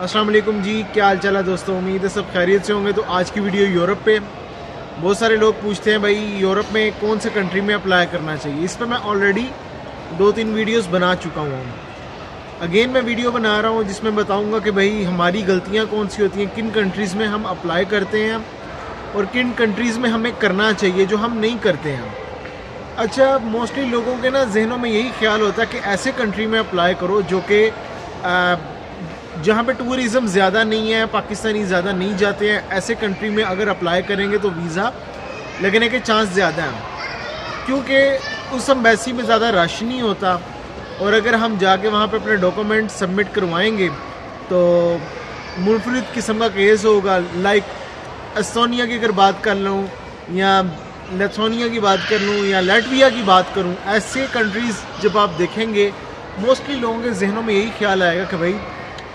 अस्सलाम वालेकुम जी, क्या हाल चाल है दोस्तों। उम्मीद है सब खैरियत से होंगे। तो आज की वीडियो यूरोप पे। बहुत सारे लोग पूछते हैं भाई यूरोप में कौन से कंट्री में अप्लाई करना चाहिए। इस पर मैं ऑलरेडी 2-3 वीडियोस बना चुका हूँ। अगेन मैं वीडियो बना रहा हूँ जिसमें बताऊँगा कि भाई हमारी गलतियाँ कौन सी होती हैं, किन कंट्रीज़ में हम अप्लाई करते हैं और किन कंट्रीज़ में हमें करना चाहिए जो हम नहीं करते हैं। अच्छा, मोस्टली लोगों के ना जहनों में यही ख्याल होता है कि ऐसे कंट्री में अप्लाई करो जो कि जहाँ पे टूरिज़्म ज़्यादा नहीं है, पाकिस्तानी ज़्यादा नहीं जाते हैं। ऐसे कंट्री में अगर अप्लाई करेंगे तो वीज़ा लगने के चांस ज़्यादा हैं, क्योंकि उस एम्बेसी में ज़्यादा रश नहीं होता। और अगर हम जाके वहाँ पे अपने डॉक्यूमेंट सबमिट करवाएंगे तो मुनफरिद किस्म का केस होगा। लाइक एस्टोनिया की अगर बात कर लूँ या लिथुआनिया की बात कर लूँ या लाटविया की बात करूँ, ऐसे कंट्रीज़ जब आप देखेंगे मोस्टली लोगों के जहनों में यही ख्याल आएगा कि भाई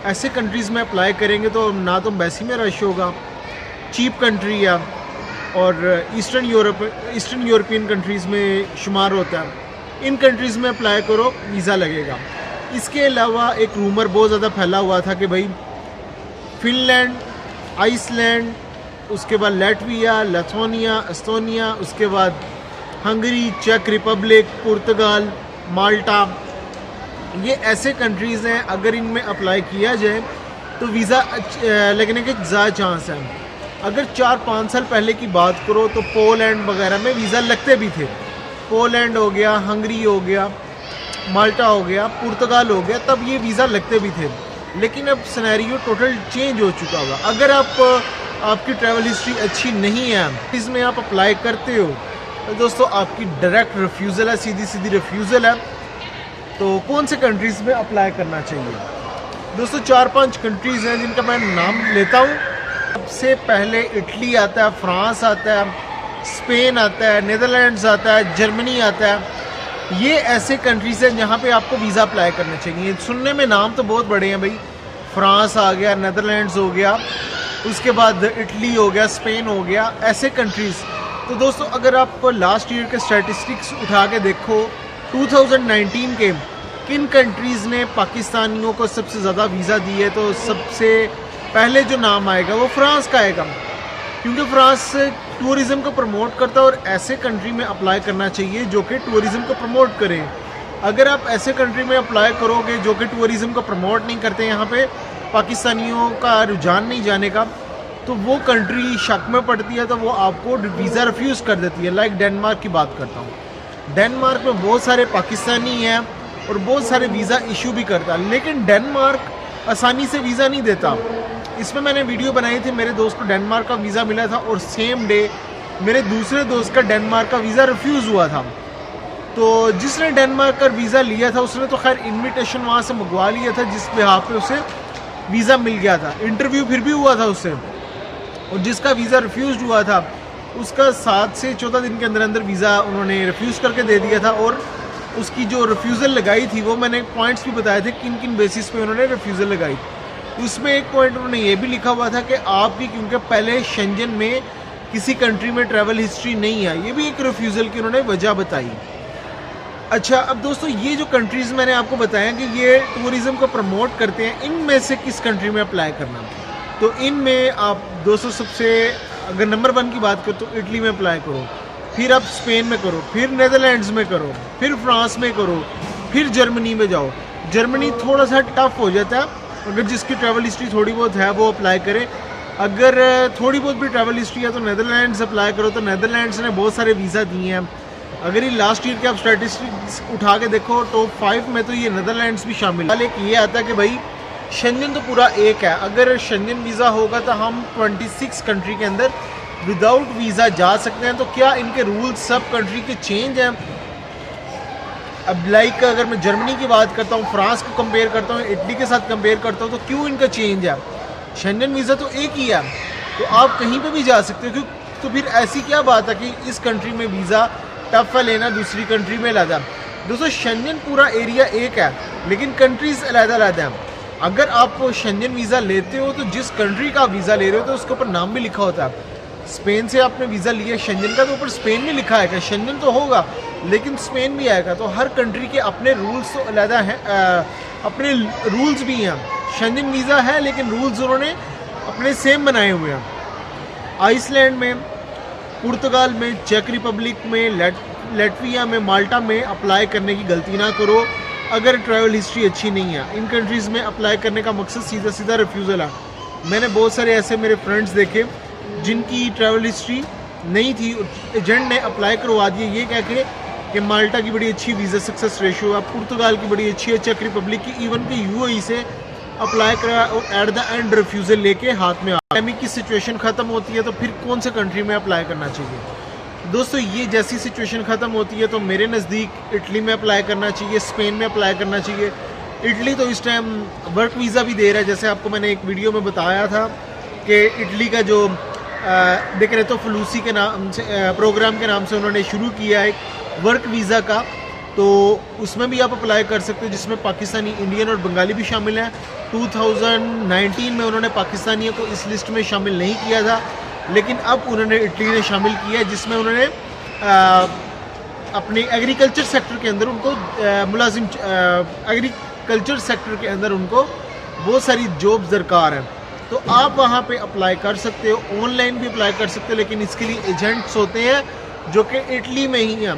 ऐसे कंट्रीज़ में अप्लाई करेंगे तो ना तो एम्बेसी में रश होगा, चीप कंट्री है और ईस्टर्न यूरोपियन कंट्रीज़ में शुमार होता है। इन कंट्रीज़ में अप्लाई करो, वीज़ा लगेगा। इसके अलावा एक रूमर बहुत ज़्यादा फैला हुआ था कि भाई फिनलैंड, आइसलैंड, उसके बाद लाटविया, लिथुआनिया, एस्टोनिया, उसके बाद हंगरी, चेक रिपब्लिक, पुर्तगाल, माल्टा, ये ऐसे कंट्रीज़ हैं अगर इनमें अप्लाई किया जाए तो वीज़ा लगने के ज़्यादा चांस हैं। अगर 4-5 साल पहले की बात करो तो पोलैंड वगैरह में वीज़ा लगते भी थे। पोलैंड हो गया, हंगरी हो गया, माल्टा हो गया, पुर्तगाल हो गया, तब ये वीज़ा लगते भी थे। लेकिन अब सिनेरियो टोटल चेंज हो चुका हुआ। अगर आपकी ट्रैवल हिस्ट्री अच्छी नहीं है, इसमें आप अप्लाई करते हो तो दोस्तों आपकी डायरेक्ट रिफ्यूज़ल है, सीधी सीधी रिफ्यूज़ल है। तो कौन से कंट्रीज़ में अप्लाई करना चाहिए दोस्तों? 4-5 कंट्रीज़ हैं जिनका मैं नाम लेता हूँ। सबसे पहले इटली आता है, फ्रांस आता है, स्पेन आता है, नीदरलैंड्स आता है, जर्मनी आता है। ये ऐसे कंट्रीज़ हैं जहाँ पे आपको वीज़ा अप्लाई करना चाहिए। सुनने में नाम तो बहुत बड़े हैं भाई, फ्रांस आ गया, नीदरलैंड्स हो गया, उसके बाद इटली हो गया, स्पेन हो गया, ऐसे कंट्रीज़। तो दोस्तों अगर आप लास्ट ईयर के स्टैटिस्टिक्स उठा के देखो 2019 के किन कंट्रीज़ ने पाकिस्तानियों को सबसे ज़्यादा वीज़ा दी है, तो सबसे पहले जो नाम आएगा वो फ्रांस का आएगा, क्योंकि फ्रांस टूरिज़्म को प्रमोट करता है और ऐसे कंट्री में अप्लाई करना चाहिए जो कि टूरिज़्म को प्रमोट करे। अगर आप ऐसे कंट्री में अप्लाई करोगे जो कि टूरिज़्म को प्रमोट नहीं करते, यहाँ पे पाकिस्तानियों का रुझान नहीं जाने का, तो वो कंट्री शक में पड़ती है, तो वो आपको वीज़ा रिफ्यूज़ कर देती है। लाइक डेनमार्क की बात करता हूँ, डेनमार्क में बहुत सारे पाकिस्तानी हैं और बहुत सारे वीज़ा इशू भी करता है, लेकिन डेनमार्क आसानी से वीज़ा नहीं देता। इसमें मैंने वीडियो बनाई थी, मेरे दोस्त को डेनमार्क का वीज़ा मिला था और सेम डे मेरे दूसरे दोस्त का डेनमार्क का वीज़ा रिफ्यूज़ हुआ था। तो जिसने डेनमार्क का वीज़ा लिया था उसने तो खैर इन्विटेशन वहाँ से मंगवा लिया था, जिस बिहार पे उसे वीज़ा मिल गया था। इंटरव्यू फिर भी हुआ था उससे, और जिसका वीज़ा रिफ्यूज़ हुआ था उसका 7 से 14 दिन के अंदर अंदर वीज़ा उन्होंने रिफ्यूज़ करके दे दिया था। और उसकी जो रिफ्यूज़ल लगाई थी वो मैंने पॉइंट्स भी बताए थे किन किन बेसिस पे उन्होंने रिफ्यूज़ल लगाई। उसमें एक पॉइंट उन्होंने ये भी लिखा हुआ था कि आपकी क्योंकि पहले शेंजन में किसी कंट्री में ट्रैवल हिस्ट्री नहीं है, ये भी एक रिफ्यूज़ल की उन्होंने वजह बताई। अच्छा, अब दोस्तों ये जो कंट्रीज़ मैंने आपको बताया कि ये टूरिज़्म को प्रमोट करते हैं, इनमें से किस कंट्री में अप्लाई करना? तो इनमें आप दोस्तों सबसे अगर नंबर 1 की बात करो तो इटली में अप्लाई करो, फिर आप स्पेन में करो, फिर नीदरलैंड्स में करो, फिर फ्रांस में करो, फिर जर्मनी में जाओ। जर्मनी थोड़ा सा टफ हो जाता है, अगर जिसकी ट्रैवल हिस्ट्री थोड़ी बहुत है वो अप्लाई करे। अगर थोड़ी बहुत भी ट्रैवल हिस्ट्री है तो नीदरलैंड्स अप्लाई करो। तो नीदरलैंड्स ने बहुत सारे वीज़ा दिए हैं। अगर ये लास्ट ईयर के आप स्टैटिस्टिक्स उठा के देखो टॉप 5 में तो ये नीदरलैंड्स भी शामिल है। एक ये आता है कि भाई शेंजन तो पूरा एक है, अगर शेंजन वीज़ा होगा तो हम 26 कंट्री के अंदर विदाउट वीज़ा जा सकते हैं। तो क्या इनके रूल्स सब कंट्री के चेंज हैं? अब लाइक अगर मैं जर्मनी की बात करता हूँ, फ्रांस को कंपेयर करता हूँ, इटली के साथ कंपेयर करता हूँ, तो क्यों इनका चेंज है? शेंजन वीज़ा तो एक ही है, तो आप कहीं पे भी जा सकते हो। क्यों? तो फिर ऐसी क्या बात है कि इस कंट्री में वीज़ा टफ है लेना, दूसरी कंट्री में अलग। दोस्तों शेंजन पूरा एरिया एक है लेकिन कंट्रीज़ अलग-अलग हैं। अगर आप शेंजन वीज़ा लेते हो तो जिस कंट्री का वीज़ा ले रहे हो तो उसके ऊपर नाम भी लिखा होता है। स्पेन से आपने वीज़ा लिया शेंजन का, तो ऊपर स्पेन भी लिखा है, शेंजन तो होगा लेकिन स्पेन भी आएगा। तो हर कंट्री के अपने रूल्स तो अलग हैं, अपने रूल्स भी हैं। शेंजन वीज़ा है लेकिन रूल्स उन्होंने अपने सेम बनाए हुए हैं। आइसलैंड में, पुर्तगाल में, चेक रिपब्लिक में, लैटविया में, माल्टा में अप्लाई करने की गलती ना करो अगर ट्रैवल हिस्ट्री अच्छी नहीं है। इन कंट्रीज़ में अप्लाई करने का मकसद सीधा सीधा रिफ्यूज़ल है। मैंने बहुत सारे ऐसे मेरे फ्रेंड्स देखे जिनकी ट्रैवल हिस्ट्री नहीं थी, एजेंट ने अप्लाई करवा दिया ये कह के कि माल्टा की बड़ी अच्छी वीज़ा सक्सेस रेशो है, पुर्तगाल की बड़ी अच्छी है, चेक रिपब्लिक की, इवन कि यूएई से अप्लाई करा और एट द एंड रिफ्यूज़ल लेके हाथ में पैंडेमिक की सिचुएशन ख़त्म होती है तो फिर कौन से कंट्री में अप्लाई करना चाहिए। दोस्तों ये जैसी सिचुएशन ख़त्म होती है तो मेरे नज़दीक इटली में अप्लाई करना चाहिए, स्पेन में अप्लाई करना चाहिए। इटली तो इस टाइम वर्क वीज़ा भी दे रहा है, जैसे आपको मैंने एक वीडियो में बताया था कि इटली का जो देख रहे तो फलूसी के नाम से प्रोग्राम के नाम से उन्होंने शुरू किया है एक वर्क वीज़ा का, तो उसमें भी आप अप्लाई कर सकते हो जिसमें पाकिस्तानी, इंडियन और बंगाली भी शामिल हैं। 2019 में उन्होंने पाकिस्तानियों को इस लिस्ट में शामिल नहीं किया था, लेकिन अब उन्होंने इटली ने शामिल किया है जिसमें उन्होंने अपने एग्रीकल्चर सेक्टर के अंदर उनको मुलाजिम एग्रीकल्चर सेक्टर के अंदर उनको बहुत सारी जॉब्स दरकार हैं, तो आप वहाँ पे अप्लाई कर सकते हो। ऑनलाइन भी अप्लाई कर सकते हो, लेकिन इसके लिए एजेंट्स होते हैं जो कि इटली में ही हैं।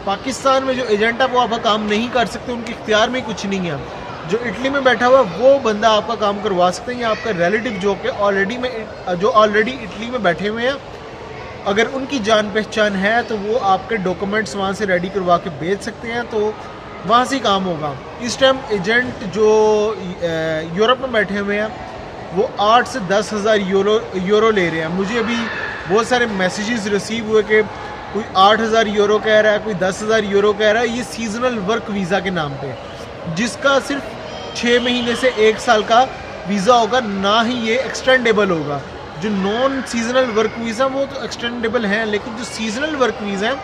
पाकिस्तान में जो एजेंट है वो आपका काम नहीं कर सकते, उनके इख्तियार में कुछ नहीं है। जो इटली में बैठा हुआ वो बंदा आपका काम करवा सकते हैं, या आपका रिलेटिव जो कि ऑलरेडी इटली में बैठे हुए हैं, अगर उनकी जान पहचान है तो वो आपके डॉक्यूमेंट्स वहाँ से रेडी करवा के भेज सकते हैं, तो वहाँ से काम होगा। इस टाइम एजेंट जो यूरोप में बैठे हुए हैं वो 8 से 10 हज़ार यूरो ले रहे हैं। मुझे अभी बहुत सारे मैसेजेस रिसीव हुए कि कोई 8,000 यूरो कह रहा है, कोई 10,000 यूरो कह रहा है, ये सीजनल वर्क वीज़ा के नाम पे, जिसका सिर्फ 6 महीने से 1 साल का वीज़ा होगा, ना ही ये एक्सटेंडेबल होगा। जो नॉन सीजनल वर्क वीज़ा वो तो एक्सटेंडेबल हैं, लेकिन जो सीजनल वर्क वीज़ा है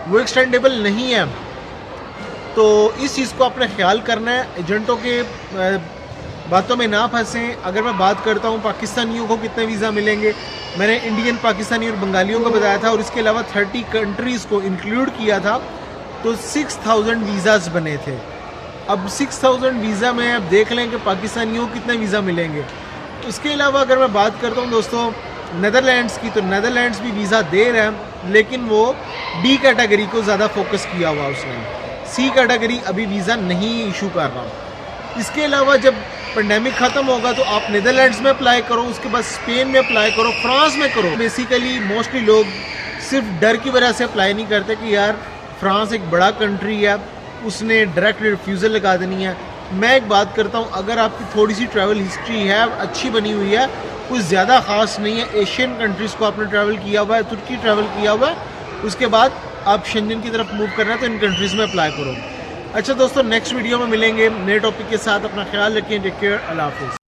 वो एक्सटेंडेबल नहीं है। तो इस चीज़ को आपने ख्याल करना है, एजेंटों के बातों में ना फंसें। अगर मैं बात करता हूँ पाकिस्तानियों को कितने वीज़ा मिलेंगे, मैंने इंडियन, पाकिस्तानी और बंगालियों को बताया था, और इसके अलावा 30 कंट्रीज़ को इंक्लूड किया था, तो 6000 वीज़ाज बने थे। अब 6000 वीज़ा में अब देख लें कि पाकिस्तानियों को कितने वीज़ा मिलेंगे। उसके अलावा अगर मैं बात करता हूँ दोस्तों नेदरलैंड्स की, तो नेदरलैंड्स भी वीज़ा दे रहे हैं, लेकिन वो डी कैटेगरी को ज़्यादा फोकस किया हुआ उसने, सी कैटेगरी अभी वीज़ा नहीं इशू कर रहा। इसके अलावा जब पेंडेमिक ख़त्म होगा तो आप नीदरलैंड्स में अप्लाई करो, उसके बाद स्पेन में अप्लाई करो, फ्रांस में करो। बेसिकली मोस्टली लोग सिर्फ डर की वजह से अप्लाई नहीं करते कि यार फ्रांस एक बड़ा कंट्री है, उसने डायरेक्ट रिफ्यूज़ल लगा देनी है। मैं एक बात करता हूँ, अगर आपकी थोड़ी सी ट्रैवल हिस्ट्री है, अच्छी बनी हुई है, कुछ ज़्यादा ख़ास नहीं है, एशियन कंट्रीज़ को आपने ट्रैवल किया हुआ है, तुर्की ट्रैवल किया हुआ है, उसके बाद आप शेंजन की तरफ मूव करना है तो इन कंट्रीज़ में अप्लाई करो। अच्छा दोस्तों, नेक्स्ट वीडियो में मिलेंगे नए टॉपिक के साथ। अपना ख्याल रखिए, टेक केयर, अल्लाह हाफिज़।